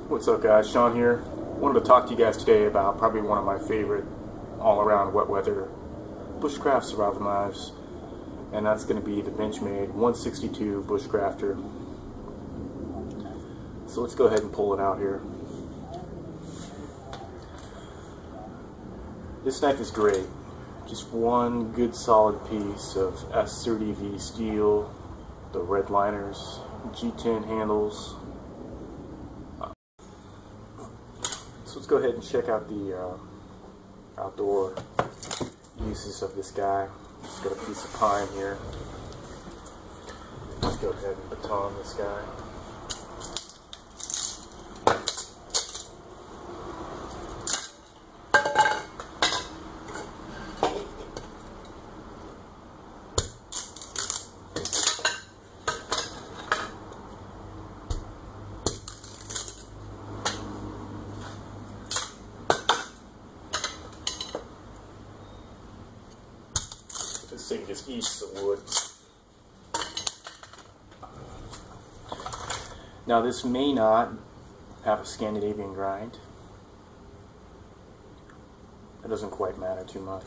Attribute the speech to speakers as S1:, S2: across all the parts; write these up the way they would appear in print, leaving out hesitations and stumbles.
S1: What's up, guys? Sean here. Wanted to talk to you guys today about probably one of my favorite all-around wet weather bushcraft survival knives, and that's going to be the Benchmade 162 Bushcrafter. So let's go ahead and pull it out here. This knife is great. Just one good solid piece of S30V steel, the red liners, G10 handles. So let's go ahead and check out the outdoor uses of this guy. Just got a piece of pine here. Let's go ahead and baton this guy. This thing just eats the wood. Now this may not have a Scandinavian grind. It doesn't quite matter too much.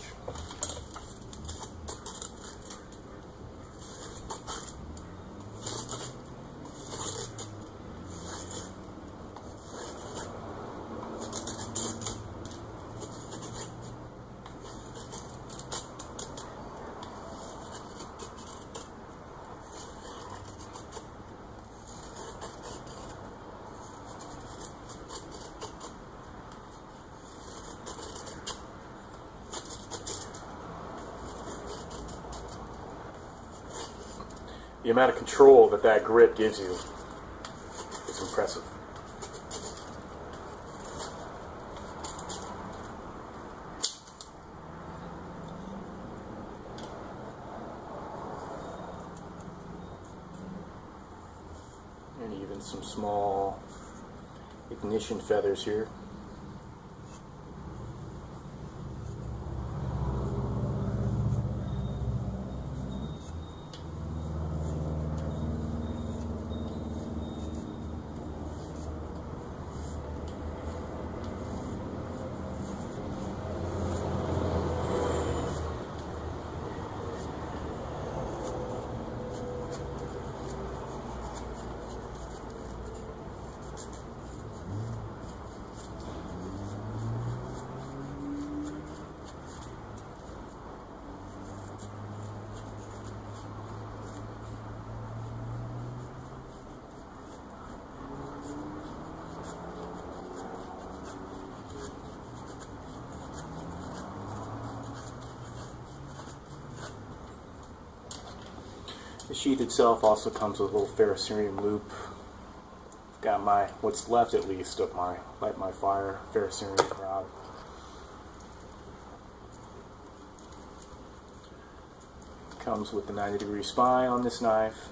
S1: The amount of control that grip gives you is impressive. And even some small ignition feathers here. The sheath itself also comes with a little ferrocerium loop. Got my, what's left at least of my light my fire ferrocerium rod. Comes with the 90-degree spine on this knife.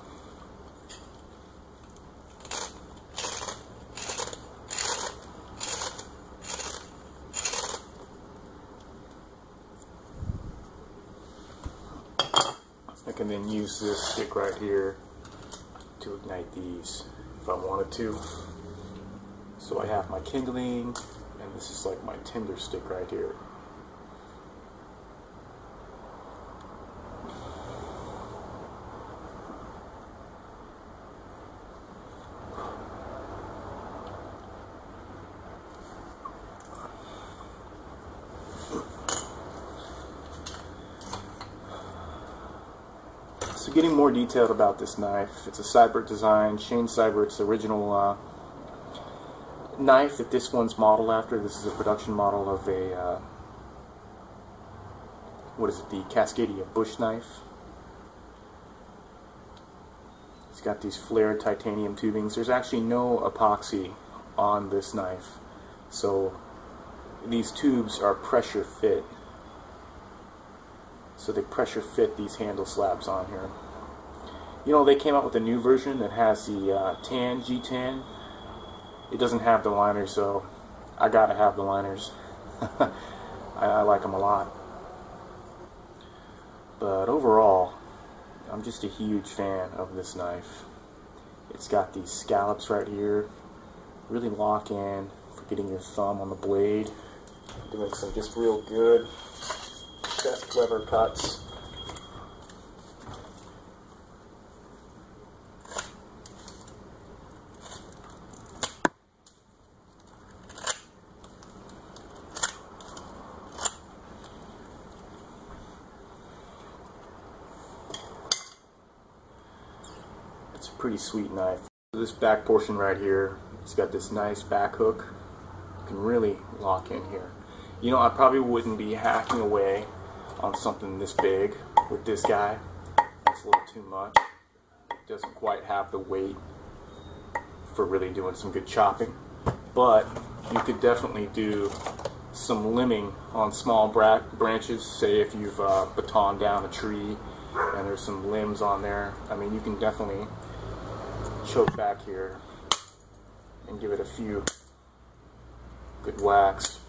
S1: I can then use this stick right here to ignite these if I wanted to. So I have my kindling, and this is like my tinder stick right here. So getting more detailed about this knife, it's a Seibert design, Shane Seibert's original knife that this one's modeled after. This is a production model of a, what is it, the Cascadia bush knife. It's got these flared titanium tubings. There's actually no epoxy on this knife, so these tubes are pressure fit. So they pressure fit these handle slabs on here. You know, they came out with a new version that has the tan G10. It doesn't have the liners, so I gotta have the liners. I like them a lot. But overall, I'm just a huge fan of this knife. It's got these scallops right here. really lock in for getting your thumb on the blade. Doing some just real good, best clever cuts. It's a pretty sweet knife. This back portion right here, it's got this nice back hook. You can really lock in here. You know, I probably wouldn't be hacking away on something this big with this guy. It's a little too much. It doesn't quite have the weight for really doing some good chopping. But you could definitely do some limbing on small branches. Say if you've batoned down a tree and there's some limbs on there. I mean, you can definitely choke back here and give it a few good whacks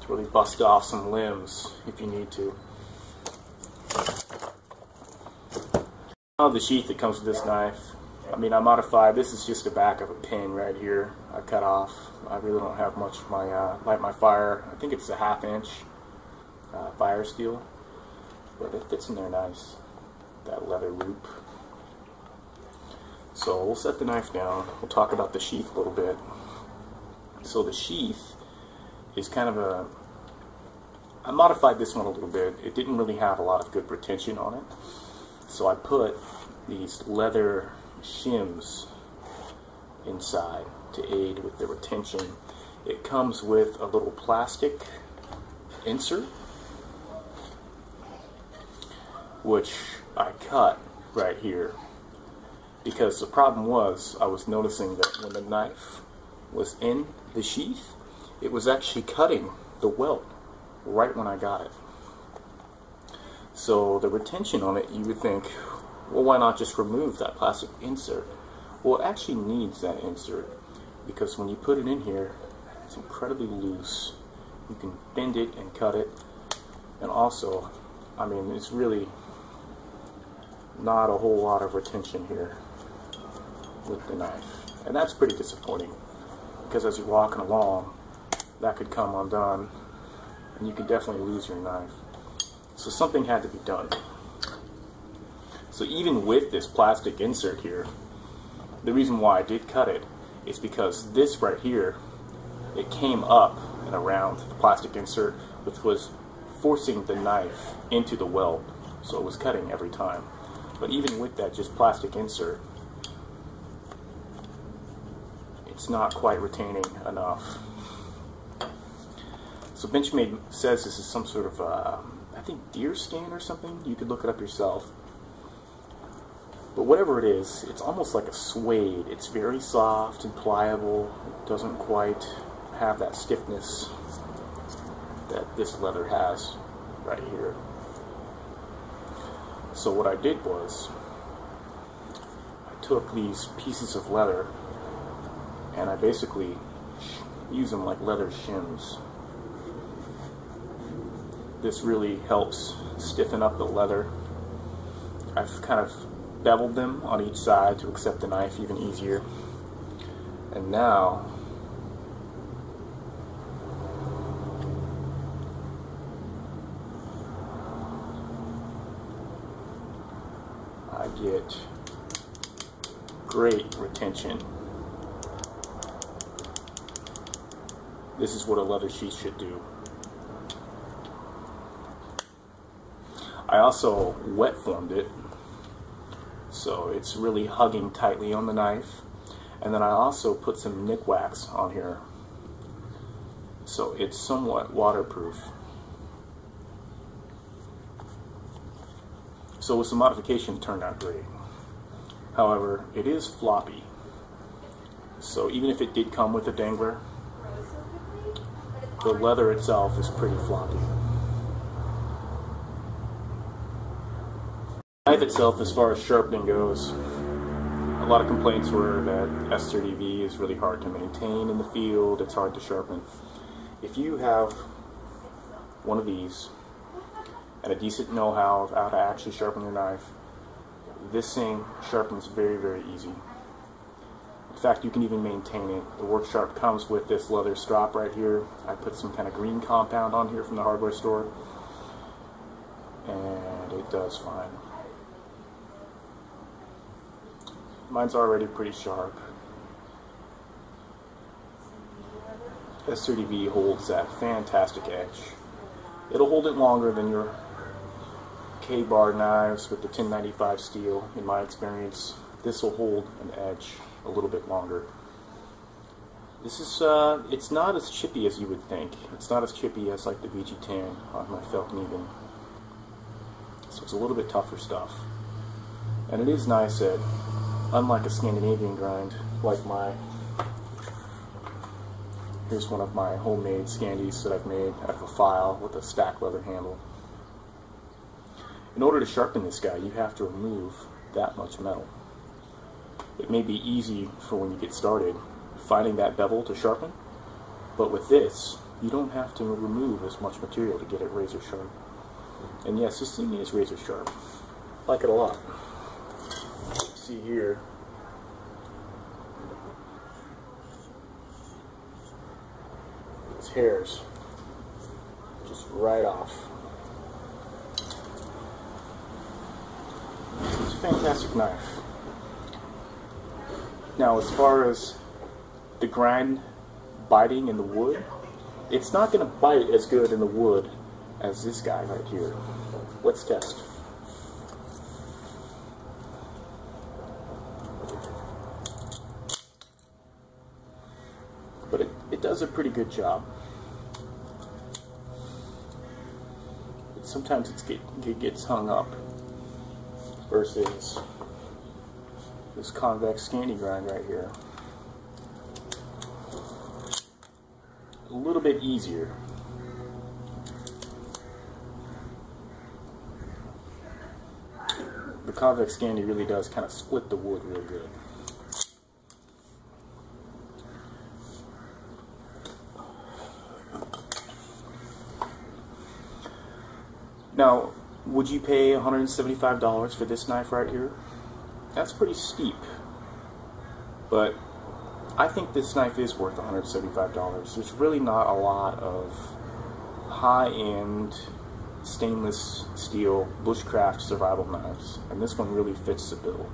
S1: to really bust off some limbs if you need to. Now the sheath that comes with this knife, I mean, I modified. This is just the back of a pin right here. I cut off. I really don't have much of my light my fire. I think it's a 1/2 inch fire steel, but it fits in there nice. That leather loop. So we'll set the knife down. We'll talk about the sheath a little bit. So the sheath is kind of a, I modified this one a little bit. It didn't really have a lot of good retention on it. So I put these leather shims inside to aid with the retention. It comes with a little plastic insert, which I cut right here. Because the problem was, I was noticing that when the knife was in the sheath, it was actually cutting the welt right when I got it. So the retention on it, you would think, well, why not just remove that plastic insert? Well, it actually needs that insert because when you put it in here, it's incredibly loose. You can bend it and cut it, and also, I mean, it's really not a whole lot of retention here with the knife, and that's pretty disappointing because as you're walking along, that could come undone and you could definitely lose your knife. So something had to be done. So even with this plastic insert here, the reason why I did cut it is because this right here, it came up and around the plastic insert, which was forcing the knife into the welt, so it was cutting every time. But even with that just plastic insert, it's not quite retaining enough. So Benchmade says this is some sort of, I think deer skin or something. You could look it up yourself. But whatever it is, it's almost like a suede. It's very soft and pliable. It doesn't quite have that stiffness that this leather has right here. So what I did was, I took these pieces of leather and I basically use them like leather shims. This really helps stiffen up the leather. I've kind of beveled them on each side to accept the knife even easier. And now I get great retention. This is what a leather sheath should do. I also wet formed it, so it's really hugging tightly on the knife. And then I also put some nick wax on here, so it's somewhat waterproof. So with some modification, it turned out great. However, it is floppy, so even if it did come with a dangler, the leather itself is pretty floppy. The knife itself, as far as sharpening goes, a lot of complaints were that S30V is really hard to maintain in the field, it's hard to sharpen. If you have one of these and a decent know-how of how to actually sharpen your knife, this thing sharpens very, very easy. In fact, you can even maintain it. The Work Sharp comes with this leather strap right here. I put some kind of green compound on here from the hardware store, and it does fine. Mine's already pretty sharp. S30V holds that fantastic edge. It'll hold it longer than your K-bar knives with the 1095 steel, in my experience. This will hold an edge a little bit longer. This is, it's not as chippy as you would think. It's not as chippy as like the VG10 on my Falcon. So it's a little bit tougher stuff. And it is nice that, unlike a Scandinavian grind, like here's one of my homemade Scandies that I've made out of a file with a stack leather handle. In order to sharpen this guy, you have to remove that much metal. It may be easy for when you get started finding that bevel to sharpen, but with this, you don't have to remove as much material to get it razor sharp. And yes, this thing is razor sharp. I like it a lot. See here, it's hairs just right off. It's a fantastic knife. Now, as far as the grind biting in the wood, it's not going to bite as good in the wood as this guy right here. Let's test. But it does a pretty good job. But sometimes it gets hung up versus this convex Scandi grind right here. A little bit easier. The convex Scandi really does kind of split the wood real good. Now, would you pay $175 for this knife right here? That's pretty steep, but I think this knife is worth $175. There's really not a lot of high-end stainless steel bushcraft survival knives, and this one really fits the bill.